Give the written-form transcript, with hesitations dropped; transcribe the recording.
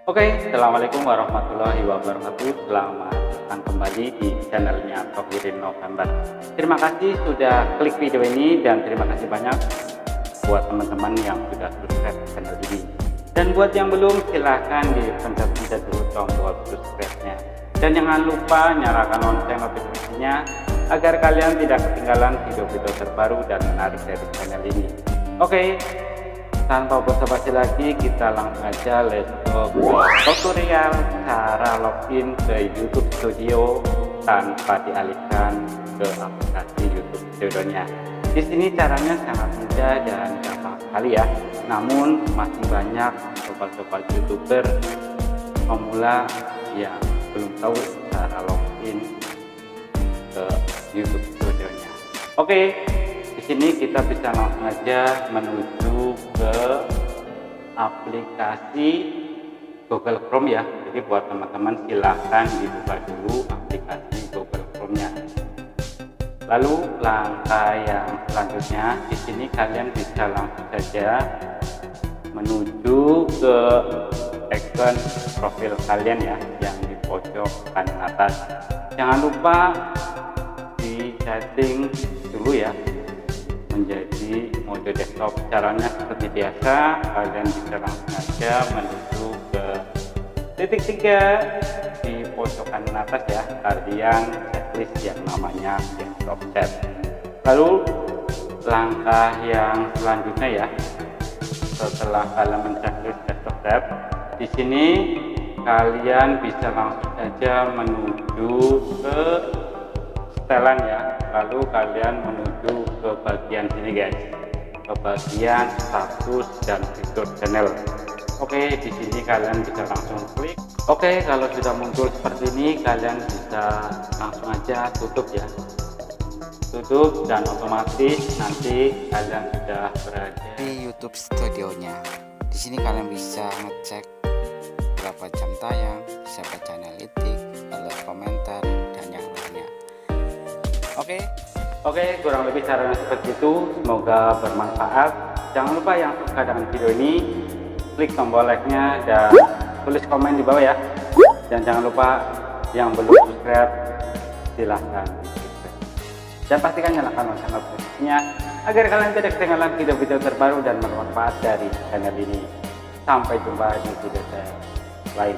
Oke, Assalamualaikum warahmatullahi wabarakatuh. Selamat datang kembali di channelnya Tohirin November. Terima kasih sudah klik video ini dan terima kasih banyak buat teman-teman yang sudah subscribe channel ini. Dan buat yang belum, silahkan dipencet dulu tombol subscribe-nya. Dan jangan lupa nyalakan lonceng notifikasinya agar kalian tidak ketinggalan video-video terbaru dan menarik dari channel ini. Oke, tanpa basa-basi lagi, kita langsung aja let's go ke tutorial cara login ke YouTube Studio tanpa dialihkan ke aplikasi YouTube Studio-nya. Di sini caranya sangat mudah dan gampang sekali ya. Namun masih banyak sobat-sobat YouTuber pemula yang belum tahu cara login ke YouTube Studio-nya. Oke, di sini kita bisa langsung aja menuju ke aplikasi Google Chrome ya. Jadi buat teman-teman silahkan dibuka dulu aplikasi Google Chrome-nya. Lalu langkah yang selanjutnya, di sini kalian bisa langsung saja menuju ke icon profil kalian ya, yang di pojok kanan atas. Jangan lupa di setting dulu ya menjadi mode desktop. Caranya seperti biasa, kalian bisa langsung aja menuju ke titik 3 di pojok kanan atas ya, kalian checklist yang namanya desktop tab. Lalu langkah yang selanjutnya ya, setelah kalian menceklis desktop tab, di sini kalian bisa langsung aja menuju ke setelan ya. Lalu kalian menuju ke bagian sini guys, ke bagian status dan fitur channel. Oke, di sini kalian bisa langsung klik. Oke, kalau sudah muncul seperti ini, kalian bisa langsung aja tutup ya, tutup, dan otomatis nanti kalian sudah berada di YouTube Studio-nya. Di sini kalian bisa ngecek berapa jam tayang, bisa baca analitik, balas komentar, dan yang lainnya. Oke, kurang lebih caranya seperti itu. Semoga bermanfaat. Jangan lupa yang suka dengan video ini, klik tombol like-nya dan tulis komen di bawah ya. Dan jangan lupa yang belum subscribe, silahkan subscribe. Dan pastikan nyalakan lonceng notifikasinya agar kalian tidak ketinggalan video-video terbaru dan bermanfaat dari channel ini. Sampai jumpa di video saya lain.